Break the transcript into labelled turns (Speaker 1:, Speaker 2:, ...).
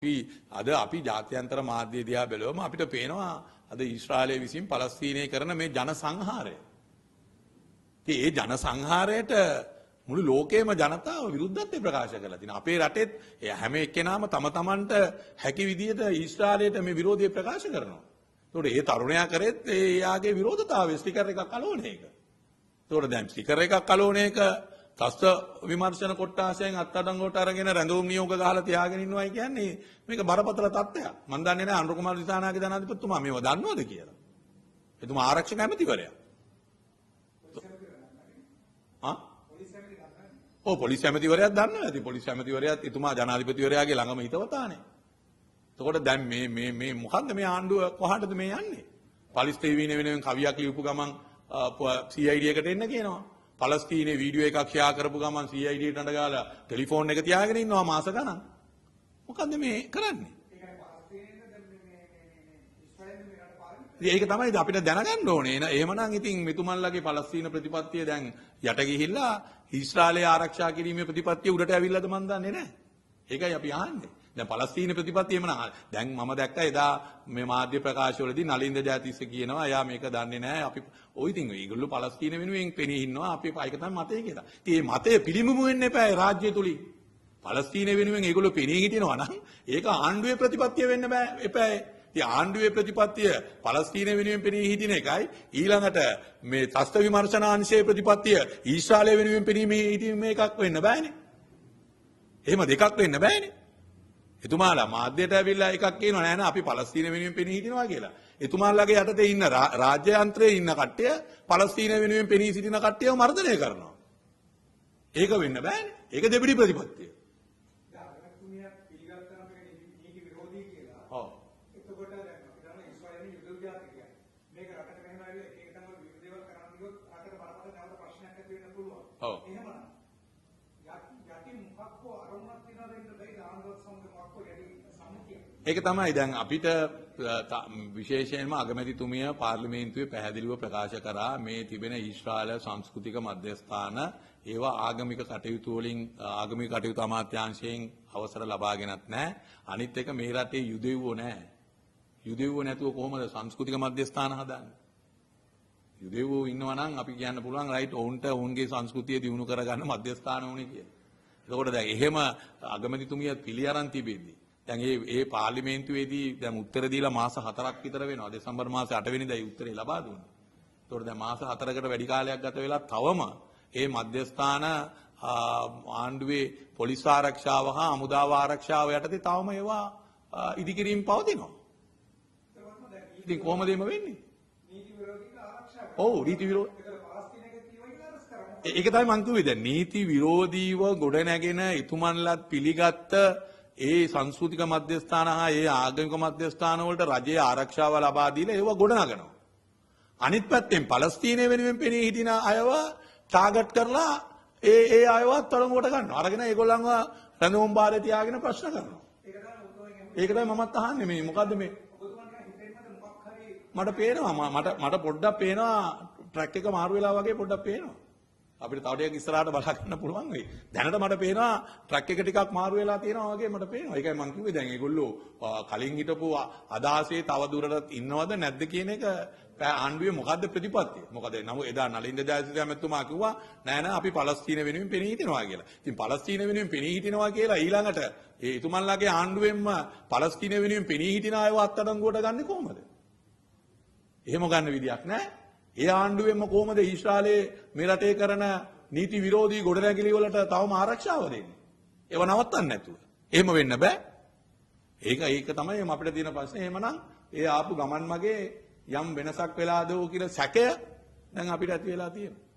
Speaker 1: අද අපි ජාත්‍යන්තර මාධ්‍ය දිහා බැලුවම අපිට පේනවා අද ඊශ්‍රායලයේ විසින් පලස්තීනයේ කරන මේ ජන සංහාරය. ඉතින් ඒ ජන සංහාරයට මුළු ලෝකයේම ජනතාව විරුද්ධත්වය ප්‍රකාශ කරලා තිනවා. අපේ රටෙත් හැම එක්කෙනාම තම තමන්ට හැකි විදිහට ඊශ්‍රායලයට මේ විරෝධය ප්‍රකාශ කරනවා. ඒතකොට ඒ තරුණයා කරෙත් එයාගේ විරෝධතාවය ස්ටිකර් එකක් අලවන එක. ඒතකොට දැන් ස්ටිකර් එකක් අලවන එක තස්ත විමර්ශන කොට්ටාසයෙන් අත්අඩංගුවට අරගෙන රැඳවුම් නියෝග ගහලා තියාගෙන ඉන්නවයි කියන්නේ මේක බරපතල තත්ත්වයක්. මම දන්නේ නැහැ අනුර කුමාර දිසානායක ජනාධිපතිතුමා මේව දන්නවද කියලා. එතුමා ආරක්ෂක ඇමතිවරයා. පොලිස් ඇමතිවරයාත් දන්නවා. ඉතින් පොලිස් ඇමතිවරයාත් එතුමා ජනාධිපතිවරයාගේ ළඟම හිතවතානේ. එතකොට දැන් මේ මොකද්ද මේ ආණ්ඩුව කොහාටද මේ යන්නේ? පලස්තීන වෙනුවෙන් කවියක් ලියපු ගමන් CID එකට එන්න කියනවා. පලස්තීනයේ වීඩියෝ එකක් ෂෙයා කරපු ගමන් CID ට අඬ ගාලා ටෙලිෆෝන් එක තියාගෙන ඉන්නවා මාස ගණන්. මොකද්ද මේ කරන්නේ? ඒක තමයි අපිට දැනගන්න ඕනේ. එහෙමනම් ඉතින් මෙතුමන්ලගේ පලස්තීන ප්‍රතිපත්තිය දැන් යට ගිහිල්ලා ඊශ්‍රායලය ආරක්ෂා කිරීමේ ප්‍රතිපත්තිය උඩට ඇවිල්ලාද මන් දන්නේ නැහැ. ඒකයි අපි අහන්නේ. දැන් පලස්තීන ප්‍රතිපත්තිය එමනම් දැන් මම දැක්කා එදා මේ මාධ්‍ය ප්‍රකාශවලදී නලින්ද ජයතිස්ස කියනවා එයා මේක දන්නේ නැහැ. අපි ඔය ඉතින් ඒගොල්ලෝ පලස්තීන වෙනුවෙන් පෙනී ඉන්නවා. අපි ඒක තමයි මතය කියලා. ඉතින් මේ මතය පිළිඹු වෙන්න එපා රාජ්‍ය තුලින්. පලස්තීන වෙනුවෙන් ඒගොල්ලෝ පෙනී හිටිනවා නම් ඒක ආණ්ඩුවේ ප්‍රතිපත්තිය වෙන්න එපා. ඉතින් ආණ්ඩුවේ ප්‍රතිපත්තිය පලස්තීන වෙනුවෙන් පෙනී හිටින එකයි ඊළඟට මේ තස්ත විමර්ශනාංශයේ ප්‍රතිපත්තිය ඊශ්‍රායලය වෙනුවෙන් පෙනී හිටීම එකක් වෙන්න බෑනේ. එහෙම දෙකක් වෙන්න බෑනේ. එතුමාලා මාධ්‍යයට ඇවිල්ලා එකක් කියනවා නෑ නෑ අපි පලස්තීන වෙනුවෙන් පෙනී හිටිනවා කියලා. එතුමාලාගේ යටතේ ඉන්න රාජ්‍ය යන්ත්‍රයේ ඉන්න කට්ටිය පලස්තීන වෙනුවෙන් පෙනී සිටින කට්ටියව මර්ධනය කරනවා. ඒක වෙන්න බෑනේ. ඒක දෙබිඩි ප්‍රතිපත්තිය. ඒක තමයි දැන් අපිට විශේෂයෙන්ම අගමැතිතුමිය පාර්ලිමේන්තුවේ පැහැදිලිව ප්‍රකාශ කරා මේ තිබෙන ඊශ්‍රායල සංස්කෘතික මධ්‍යස්ථාන ඒවා ආගමික කටයුතු වලින් ආගමික කටයුතු අමාත්‍යාංශයෙන් අවසර ලබාගෙනත් නැහැ. අනිත් එක මේ රටේ යුදෙව්වෝ නැහැ. යුදෙව්වෝ නැතුව කොහොමද සංස්කෘතික මධ්‍යස්ථාන හදන්නේ? යුදෙව්වෝ ඉන්නවා නම් අපි කියන්න පුළුවන් රයිට් ඔවුන්ට ඔවුන්ගේ සංස්කෘතිය දියුණු කරගන්න මධ්‍යස්ථාන ඕනේ කියලා. එතකොට දැන් එහෙම අගමැතිතුමිය පිළි අරන් තිබෙද්දී දැන් ඒ පාර්ලිමේන්තුවේදී දැන් උත්තර දීලා මාස 4ක් විතර වෙනවා. දෙසැම්බර් මාසේ 8 වෙනිදායි උත්තරේ ලබා දුන්නේ. ඒතකොට දැන් මාස 4කට වැඩි කාලයක් ගත වෙලා තවම මේ මධ්‍යස්ථාන ආණ්ඩුවේ පොලිස් ආරක්ෂාව හා හමුදාව ආරක්ෂාව යටතේ තවම ඒවා ඉදිකිරීම පවතිනවා. ඉතින් කොහොමද එහෙම වෙන්නේ? නීති විරෝධී ආරක්ෂාව. ඔව් නීති විරෝධී. ඒක තමයි මම කිව්වේ දැන් නීති විරෝධීව ගොඩනැගෙන ඉතුමන්ලත් පිළිගත්ත ඒ සංස්කෘතික මධ්‍යස්ථාන හා ඒ ආගමික මධ්‍යස්ථාන වලට රජයේ ආරක්ෂාව ලබා දීලා ඒව ගොඩනගනවා. අනිත් පැත්තෙන් පලස්තීනය වෙනුවෙන් පෙනී හිටින අයව ටාගට් කරලා ඒ අයවත් තරඟුවට ගන්නවා. අරගෙන ඒගොල්ලන්ව රැඳවුම් බාරේ තියාගෙන ප්‍රශ්න කරනවා. ඒක තමයි මමත් අහන්නේ මේ මොකද්ද මේ මට පේනවා මට පොඩ්ඩක් පේනවා ට්‍රැක් එක මාරු වෙලා වගේ පොඩ්ඩක් පේනවා. අපිට තව ටිකක් ඉස්සරහට බලා ගන්න පුළුවන් වෙයි. දැනට මට පේනවා ට්‍රක් එක ටිකක් මාරු වෙලා තියෙනවා වගේ මට පේනවා. ඒකයි මම කිව්වේ දැන් ඒගොල්ලෝ කලින් හිටපු අදහසේ තව දුරටත් ඉන්නවද නැද්ද කියන එක ආණ්ඩුවේ මොකද්ද ප්‍රතිපත්තිය? මොකද නමුත් එදා නලින්ද ජයතිස්ස ඇමතුමා කිව්වා නෑ නෑ අපි පලස්තීන වෙනුවෙන් පෙනී හිටිනවා කියලා. ඉතින් පලස්තීන වෙනුවෙන් පෙනී හිටිනවා කියලා ඊළඟට ඒ ඉතුමන්ලාගේ ආණ්ඩුවෙන්ම පලස්තීන වෙනුවෙන් පෙනී හිටින අයව අත්අඩංගුවට ගන්නේ කොහොමද? එහෙම ගන්න විදියක් නෑ. ඒ ආණ්ඩුවෙන්ම කොහොමද ඊශ්‍රායලයේ මේ රටේ කරන නීති විරෝධී ගොඩනැගිලි වලට තවම ආරක්ෂාව දෙන්නේ? ඒව නවත්තන්න නැතුව. එහෙම වෙන්න බෑ. ඒක තමයි අපිට තියෙන ප්‍රශ්නේ. එහෙමනම් ඒ ආපු ගමන් මගේ යම් වෙනසක් වෙලාද කියලා සැකය දැන් අපිට ඇති වෙලා තියෙනවා.